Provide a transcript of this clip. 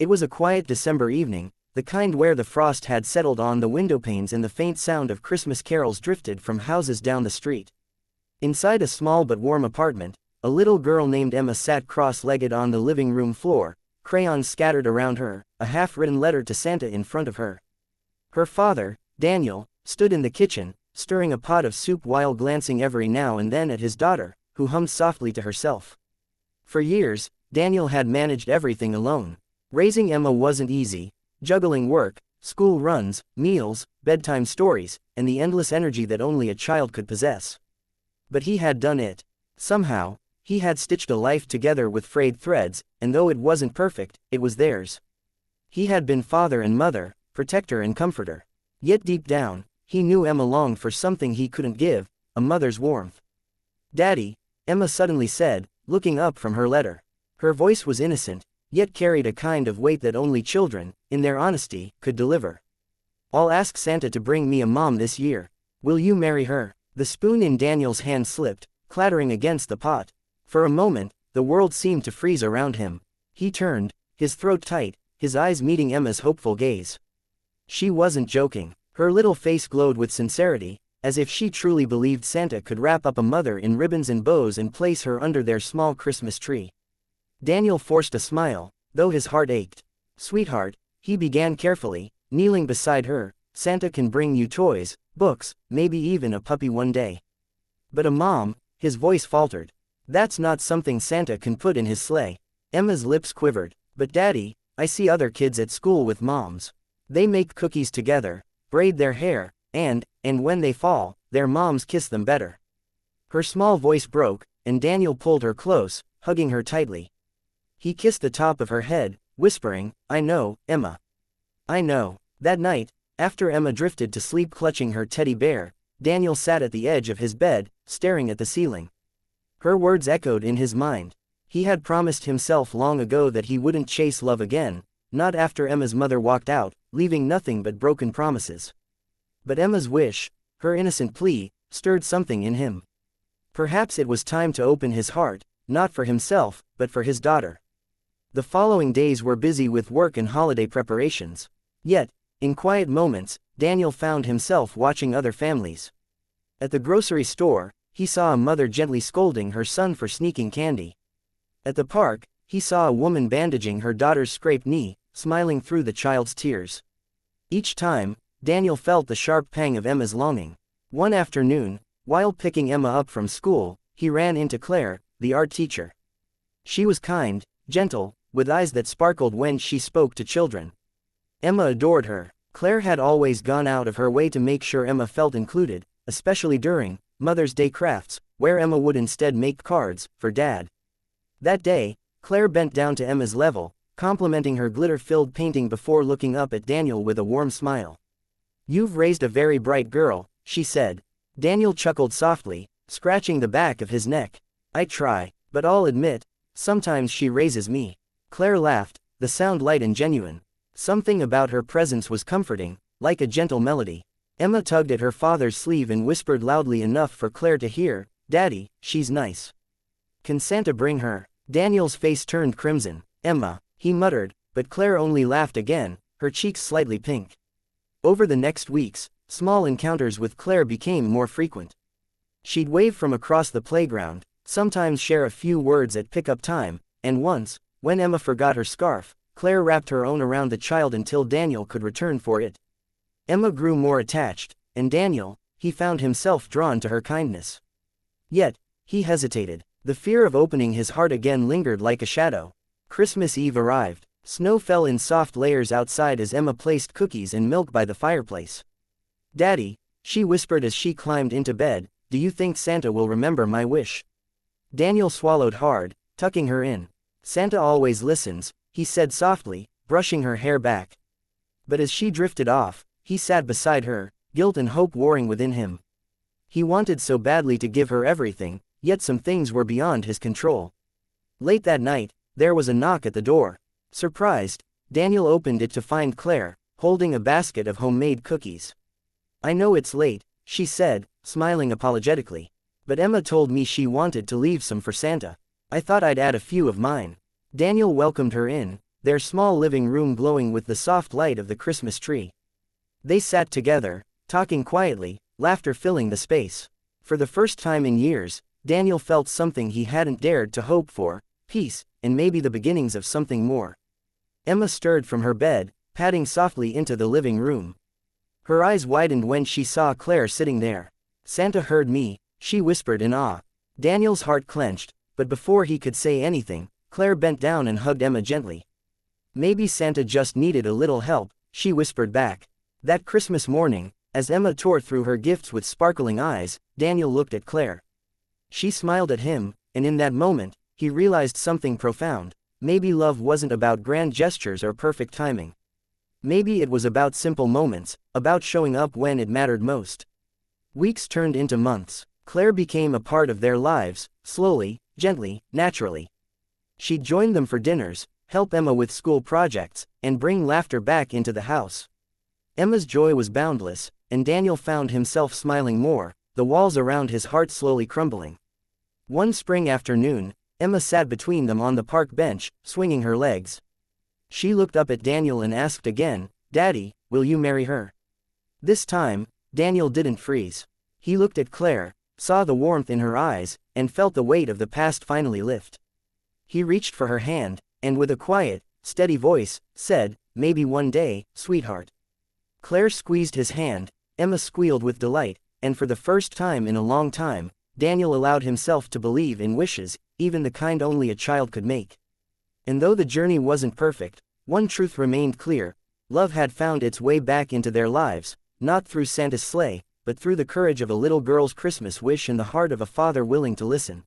It was a quiet December evening, the kind where the frost had settled on the windowpanes and the faint sound of Christmas carols drifted from houses down the street. Inside a small but warm apartment, a little girl named Emma sat cross-legged on the living room floor, crayons scattered around her, a half-written letter to Santa in front of her. Her father, Daniel, stood in the kitchen, stirring a pot of soup while glancing every now and then at his daughter, who hummed softly to herself. For years, Daniel had managed everything alone. Raising Emma wasn't easy, juggling work, school runs, meals, bedtime stories, and the endless energy that only a child could possess. But he had done it. Somehow, he had stitched a life together with frayed threads, and though it wasn't perfect, it was theirs. He had been father and mother, protector and comforter. Yet deep down, he knew Emma longed for something he couldn't give, a mother's warmth. "Daddy," Emma suddenly said, looking up from her letter. Her voice was innocent, yet carried a kind of weight that only children, in their honesty, could deliver. "I'll ask Santa to bring me a mom this year. Will you marry her?" The spoon in Daniel's hand slipped, clattering against the pot. For a moment, the world seemed to freeze around him. He turned, his throat tight, his eyes meeting Emma's hopeful gaze. She wasn't joking. Her little face glowed with sincerity, as if she truly believed Santa could wrap up a mother in ribbons and bows and place her under their small Christmas tree. Daniel forced a smile, though his heart ached. "Sweetheart," he began carefully, kneeling beside her, "Santa can bring you toys, books, maybe even a puppy one day. But a mom," his voice faltered. "That's not something Santa can put in his sleigh." Emma's lips quivered. "But Daddy, I see other kids at school with moms. They make cookies together, braid their hair, and when they fall, their moms kiss them better." Her small voice broke, and Daniel pulled her close, hugging her tightly. He kissed the top of her head, whispering, "I know, Emma. I know." That night, after Emma drifted to sleep clutching her teddy bear, Daniel sat at the edge of his bed, staring at the ceiling. Her words echoed in his mind. He had promised himself long ago that he wouldn't chase love again, not after Emma's mother walked out, leaving nothing but broken promises. But Emma's wish, her innocent plea, stirred something in him. Perhaps it was time to open his heart, not for himself, but for his daughter. The following days were busy with work and holiday preparations. Yet, in quiet moments, Daniel found himself watching other families. At the grocery store, he saw a mother gently scolding her son for sneaking candy. At the park, he saw a woman bandaging her daughter's scraped knee, smiling through the child's tears. Each time, Daniel felt the sharp pang of Emma's longing. One afternoon, while picking Emma up from school, he ran into Claire, the art teacher. She was kind, gentle, with eyes that sparkled when she spoke to children. Emma adored her. Claire had always gone out of her way to make sure Emma felt included, especially during Mother's Day crafts, where Emma would instead make cards for Dad. That day, Claire bent down to Emma's level, complimenting her glitter-filled painting before looking up at Daniel with a warm smile. "You've raised a very bright girl," she said. Daniel chuckled softly, scratching the back of his neck. "I try, but I'll admit, sometimes she raises me." Claire laughed, the sound light and genuine. Something about her presence was comforting, like a gentle melody. Emma tugged at her father's sleeve and whispered loudly enough for Claire to hear, "Daddy, she's nice. Can Santa bring her?" Daniel's face turned crimson. "Emma," he muttered, but Claire only laughed again, her cheeks slightly pink. Over the next weeks, small encounters with Claire became more frequent. She'd wave from across the playground, sometimes share a few words at pickup time, and once, when Emma forgot her scarf, Claire wrapped her own around the child until Daniel could return for it. Emma grew more attached, and Daniel, he found himself drawn to her kindness. Yet, he hesitated. The fear of opening his heart again lingered like a shadow. Christmas Eve arrived. Snow fell in soft layers outside as Emma placed cookies and milk by the fireplace. "Daddy," she whispered as she climbed into bed, "do you think Santa will remember my wish?" Daniel swallowed hard, tucking her in. "Santa always listens," he said softly, brushing her hair back. But as she drifted off, he sat beside her, guilt and hope warring within him. He wanted so badly to give her everything, yet some things were beyond his control. Late that night, there was a knock at the door. Surprised, Daniel opened it to find Claire, holding a basket of homemade cookies. "I know it's late," she said, smiling apologetically. "But Emma told me she wanted to leave some for Santa. I thought I'd add a few of mine." Daniel welcomed her in, their small living room glowing with the soft light of the Christmas tree. They sat together, talking quietly, laughter filling the space. For the first time in years, Daniel felt something he hadn't dared to hope for: peace, and maybe the beginnings of something more. Emma stirred from her bed, padding softly into the living room. Her eyes widened when she saw Claire sitting there. "Santa heard me," she whispered in awe. Daniel's heart clenched, but before he could say anything, Claire bent down and hugged Emma gently. "Maybe Santa just needed a little help," she whispered back. That Christmas morning, as Emma tore through her gifts with sparkling eyes, Daniel looked at Claire. She smiled at him, and in that moment, he realized something profound. Maybe love wasn't about grand gestures or perfect timing. Maybe it was about simple moments, about showing up when it mattered most. Weeks turned into months. Claire became a part of their lives, slowly, gently, naturally. She'd join them for dinners, help Emma with school projects, and bring laughter back into the house. Emma's joy was boundless, and Daniel found himself smiling more, the walls around his heart slowly crumbling. One spring afternoon, Emma sat between them on the park bench, swinging her legs. She looked up at Daniel and asked again, "Daddy, will you marry her?" This time, Daniel didn't freeze. He looked at Claire, saw the warmth in her eyes, and felt the weight of the past finally lift. He reached for her hand, and with a quiet, steady voice, said, "Maybe one day, sweetheart." Claire squeezed his hand, Emma squealed with delight, and for the first time in a long time, Daniel allowed himself to believe in wishes, even the kind only a child could make. And though the journey wasn't perfect, one truth remained clear: love had found its way back into their lives, not through Santa's sleigh, but through the courage of a little girl's Christmas wish and the heart of a father willing to listen.